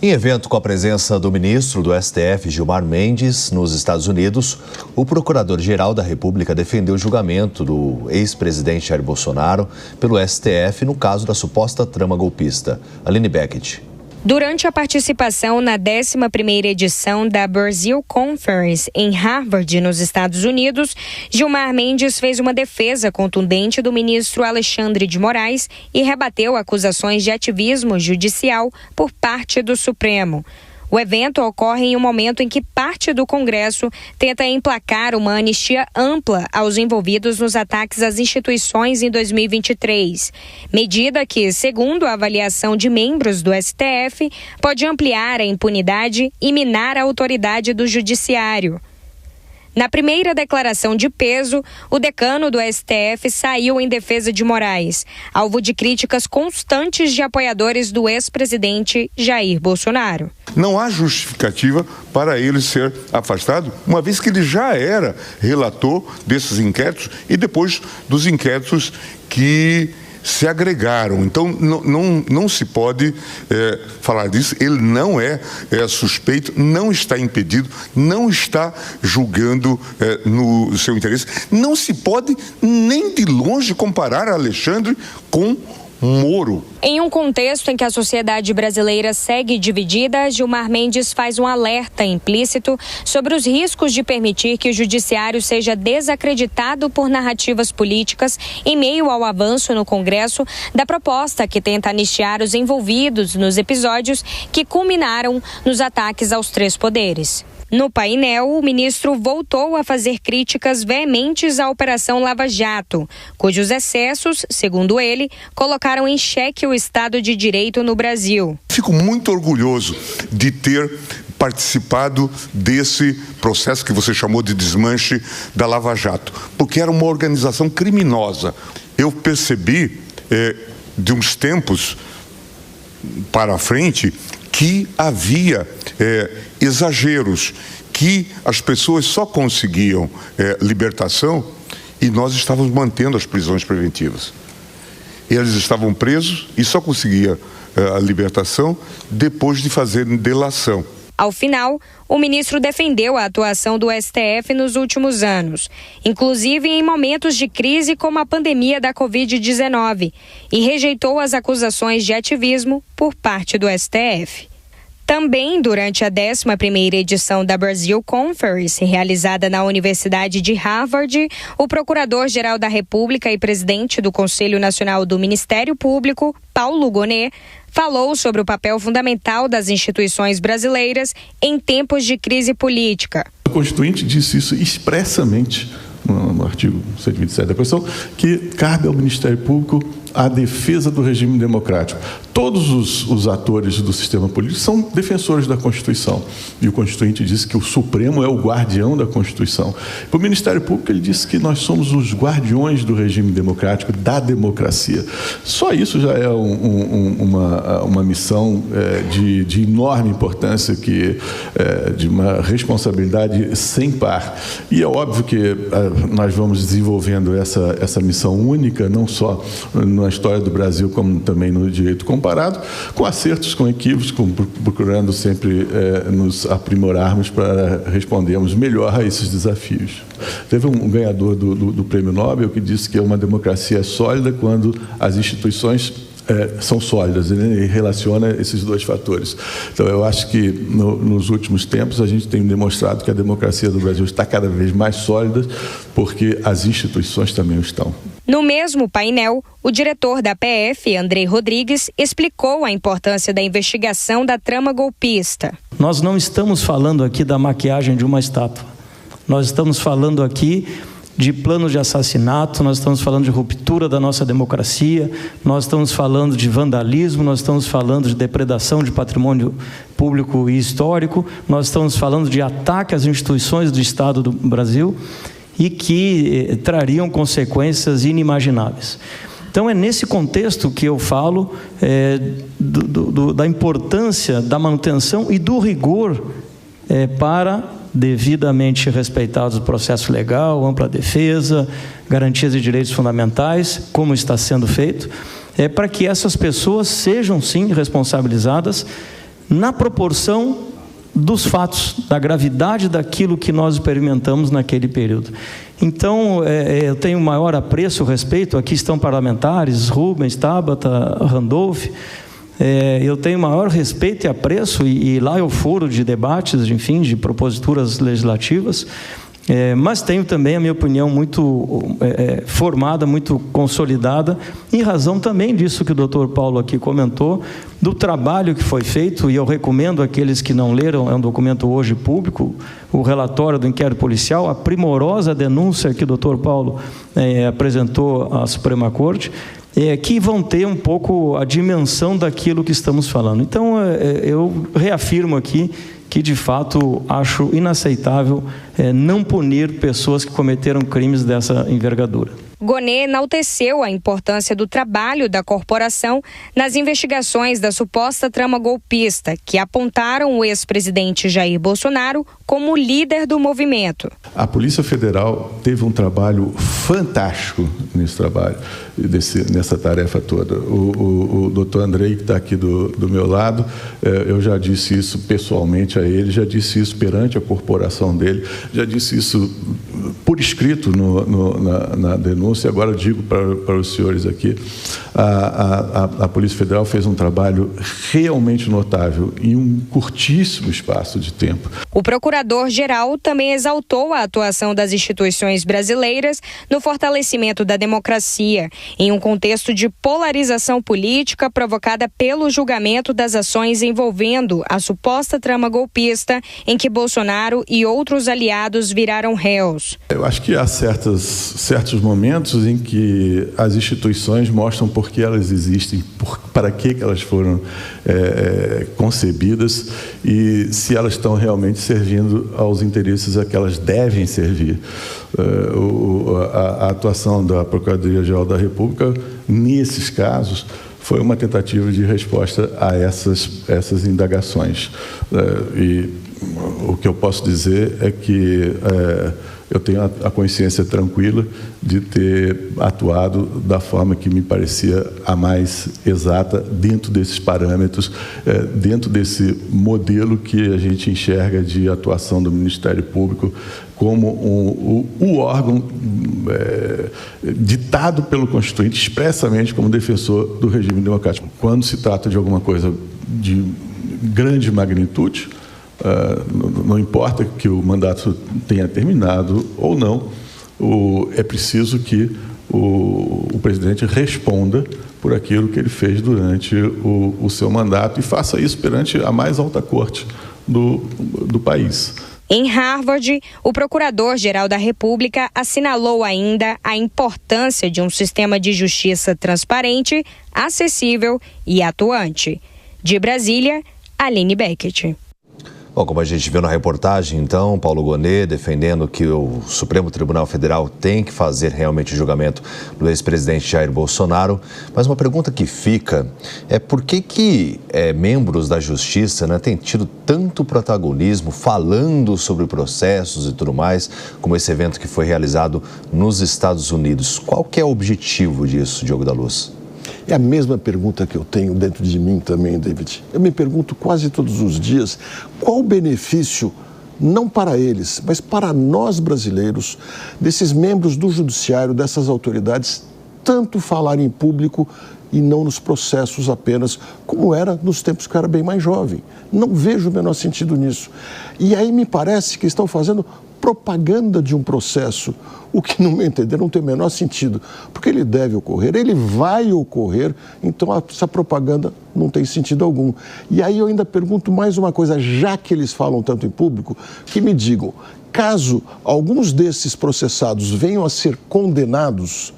Em evento com a presença do ministro do STF, Gilmar Mendes, nos Estados Unidos, o procurador-geral da República defendeu o julgamento do ex-presidente Jair Bolsonaro pelo STF no caso da suposta trama golpista. Aline Beckett. Durante a participação na 11ª edição da Brazil Conference em Harvard, nos Estados Unidos, Gilmar Mendes fez uma defesa contundente do ministro Alexandre de Moraes e rebateu acusações de ativismo judicial por parte do Supremo. O evento ocorre em um momento em que parte do Congresso tenta emplacar uma anistia ampla aos envolvidos nos ataques às instituições em 2023. Medida que, segundo a avaliação de membros do STF, pode ampliar a impunidade e minar a autoridade do judiciário. Na primeira declaração de peso, o decano do STF saiu em defesa de Moraes, alvo de críticas constantes de apoiadores do ex-presidente Jair Bolsonaro. Não há justificativa para ele ser afastado, uma vez que ele já era relator desses inquéritos e depois dos inquéritos que se agregaram. Então, não se pode falar disso. Ele não é suspeito, não está impedido, não está julgando no seu interesse. Não se pode nem de longe comparar Alexandre com Moro. Em um contexto em que a sociedade brasileira segue dividida, Gilmar Mendes faz um alerta implícito sobre os riscos de permitir que o judiciário seja desacreditado por narrativas políticas em meio ao avanço no Congresso da proposta que tenta anistiar os envolvidos nos episódios que culminaram nos ataques aos 3 poderes. No painel, o ministro voltou a fazer críticas veementes à Operação Lava Jato, cujos excessos, segundo ele, colocaram em xeque o Estado de Direito no Brasil. Fico muito orgulhoso de ter participado desse processo que você chamou de desmanche da Lava Jato, porque era uma organização criminosa. Eu percebi, de uns tempos para frente, que havia exageros, que as pessoas só conseguiam libertação e nós estávamos mantendo as prisões preventivas. Eles estavam presos e só conseguia a libertação depois de fazerem delação. Ao final, o ministro defendeu a atuação do STF nos últimos anos, inclusive em momentos de crise como a pandemia da Covid-19, e rejeitou as acusações de ativismo por parte do STF. Também durante a 11ª edição da Brazil Conference, realizada na Universidade de Harvard, o Procurador-Geral da República e presidente do Conselho Nacional do Ministério Público, Paulo Gonet, falou sobre o papel fundamental das instituições brasileiras em tempos de crise política. A Constituinte disse isso expressamente no artigo 127 da Constituição, que cabe ao Ministério Público a defesa do regime democrático. Todos os atores do sistema político são defensores da Constituição. E o Constituinte disse que o Supremo é o guardião da Constituição. Para o Ministério Público, ele disse que nós somos os guardiões do regime democrático, da democracia. Só isso já é uma missão de enorme importância, de uma responsabilidade sem par. E é óbvio que nós vamos desenvolvendo essa missão única, não só na história do Brasil, como também no direito comparado, com acertos, com equívocos, procurando sempre nos aprimorarmos para respondermos melhor a esses desafios. Teve um ganhador do Prêmio Nobel que disse que uma democracia é sólida quando as instituições são sólidas, ele relaciona esses dois fatores. Então, eu acho que nos últimos tempos a gente tem demonstrado que a democracia do Brasil está cada vez mais sólida, porque as instituições também o estão. No mesmo painel, o diretor da PF, Andrei Rodrigues, explicou a importância da investigação da trama golpista. Nós não estamos falando aqui da maquiagem de uma estátua. Nós estamos falando aqui de plano de assassinato, nós estamos falando de ruptura da nossa democracia, nós estamos falando de vandalismo, nós estamos falando de depredação de patrimônio público e histórico, nós estamos falando de ataque às instituições do Estado do Brasil e que trariam consequências inimagináveis. Então, é nesse contexto que eu falo da importância da manutenção e do rigor para devidamente respeitados o processo legal, ampla defesa, garantias de direitos fundamentais, como está sendo feito, para que essas pessoas sejam, sim, responsabilizadas na proporção dos fatos, da gravidade daquilo que nós experimentamos naquele período. Então, eu tenho maior apreço, respeito, aqui estão parlamentares, Rubens, Tabata, Randolph, eu tenho maior respeito e apreço, e lá eu furo de debates, enfim, de proposituras legislativas, mas tenho também a minha opinião muito formada, muito consolidada, em razão também disso que o doutor Paulo aqui comentou, do trabalho que foi feito, e eu recomendo àqueles que não leram, é um documento hoje público, o relatório do inquérito policial, a primorosa denúncia que o doutor Paulo apresentou à Suprema Corte, que vão ter um pouco a dimensão daquilo que estamos falando. Então, eu reafirmo aqui que, de fato, acho inaceitável não punir pessoas que cometeram crimes dessa envergadura. Gonê enalteceu a importância do trabalho da corporação nas investigações da suposta trama golpista, que apontaram o ex-presidente Jair Bolsonaro como líder do movimento. A Polícia Federal teve um trabalho fantástico nesse trabalho, nessa tarefa toda. O doutor Andrei, que está aqui do meu lado, eu já disse isso pessoalmente a ele, já disse isso perante a corporação dele, já disse isso por escrito na denúncia, agora eu digo para os senhores aqui, a Polícia Federal fez um trabalho realmente notável em um curtíssimo espaço de tempo. O procurador-geral também exaltou a atuação das instituições brasileiras no fortalecimento da democracia, em um contexto de polarização política provocada pelo julgamento das ações envolvendo a suposta trama golpista em que Bolsonaro e outros aliados viraram réus. Eu acho que há certos momentos em que as instituições mostram por que elas existem, para que elas foram concebidas e se elas estão realmente servindo aos interesses a que elas devem servir. A atuação da Procuradoria-Geral da República, nesses casos, foi uma tentativa de resposta a essas indagações. E o que eu posso dizer é que eu tenho a consciência tranquila de ter atuado da forma que me parecia a mais exata, dentro desses parâmetros, dentro desse modelo que a gente enxerga de atuação do Ministério Público como o órgão ditado pelo Constituinte expressamente como defensor do regime democrático. Quando se trata de alguma coisa de grande magnitude, não importa que o mandato tenha terminado ou não, é preciso que o presidente responda por aquilo que ele fez durante o seu mandato e faça isso perante a mais alta corte do país. Em Harvard, o Procurador-Geral da República assinalou ainda a importância de um sistema de justiça transparente, acessível e atuante. De Brasília, Aline Beckett. Bom, como a gente viu na reportagem, então, Paulo Gonê defendendo que o Supremo Tribunal Federal tem que fazer realmente o julgamento do ex-presidente Jair Bolsonaro. Mas uma pergunta que fica é por que membros da Justiça têm tido tanto protagonismo falando sobre processos e tudo mais, como esse evento que foi realizado nos Estados Unidos. Qual que é o objetivo disso, Diogo da Luz? É a mesma pergunta que eu tenho dentro de mim também, David. Eu me pergunto quase todos os dias qual o benefício, não para eles, mas para nós brasileiros, desses membros do judiciário, dessas autoridades, tanto falar em público e não nos processos apenas, como era nos tempos que eu era bem mais jovem. Não vejo o menor sentido nisso. E aí me parece que estão fazendo propaganda de um processo, o que, no meu entender, não tem o menor sentido, porque ele deve ocorrer, ele vai ocorrer, então essa propaganda não tem sentido algum. E aí eu ainda pergunto mais uma coisa, já que eles falam tanto em público, que me digam, caso alguns desses processados venham a ser condenados,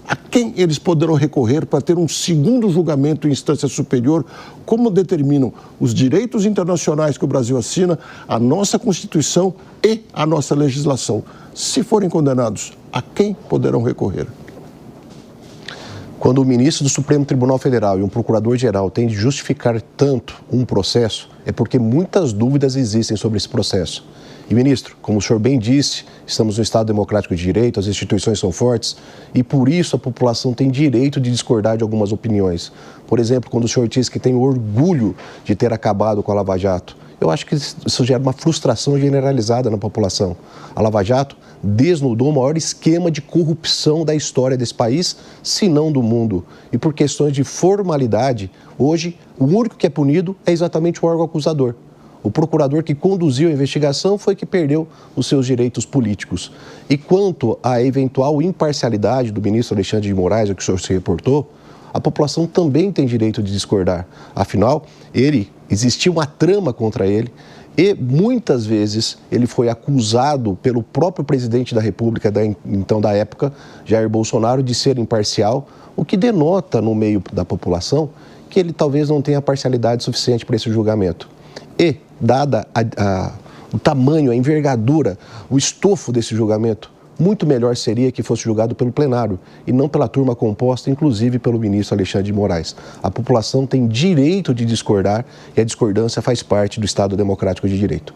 a quem eles poderão recorrer para ter um segundo julgamento em instância superior, como determinam os direitos internacionais que o Brasil assina, a nossa Constituição e a nossa legislação. Se forem condenados, a quem poderão recorrer? Quando o ministro do Supremo Tribunal Federal e um procurador-geral têm de justificar tanto um processo, é porque muitas dúvidas existem sobre esse processo. E, ministro, como o senhor bem disse, estamos no Estado Democrático de Direito, as instituições são fortes e, por isso, a população tem direito de discordar de algumas opiniões. Por exemplo, quando o senhor disse que tem orgulho de ter acabado com a Lava Jato, eu acho que isso gera uma frustração generalizada na população. A Lava Jato desnudou o maior esquema de corrupção da história desse país, se não do mundo. E por questões de formalidade, hoje, o único que é punido é exatamente o órgão acusador. O procurador que conduziu a investigação foi que perdeu os seus direitos políticos. E quanto à eventual imparcialidade do ministro Alexandre de Moraes, o que o senhor se reportou, a população também tem direito de discordar. Afinal, existia uma trama contra ele e muitas vezes ele foi acusado pelo próprio presidente da República, então da época, Jair Bolsonaro, de ser imparcial, o que denota no meio da população que ele talvez não tenha parcialidade suficiente para esse julgamento. E, dada o tamanho, a envergadura, o estofo desse julgamento, muito melhor seria que fosse julgado pelo plenário e não pela turma composta, inclusive pelo ministro Alexandre de Moraes. A população tem direito de discordar e a discordância faz parte do Estado Democrático de Direito.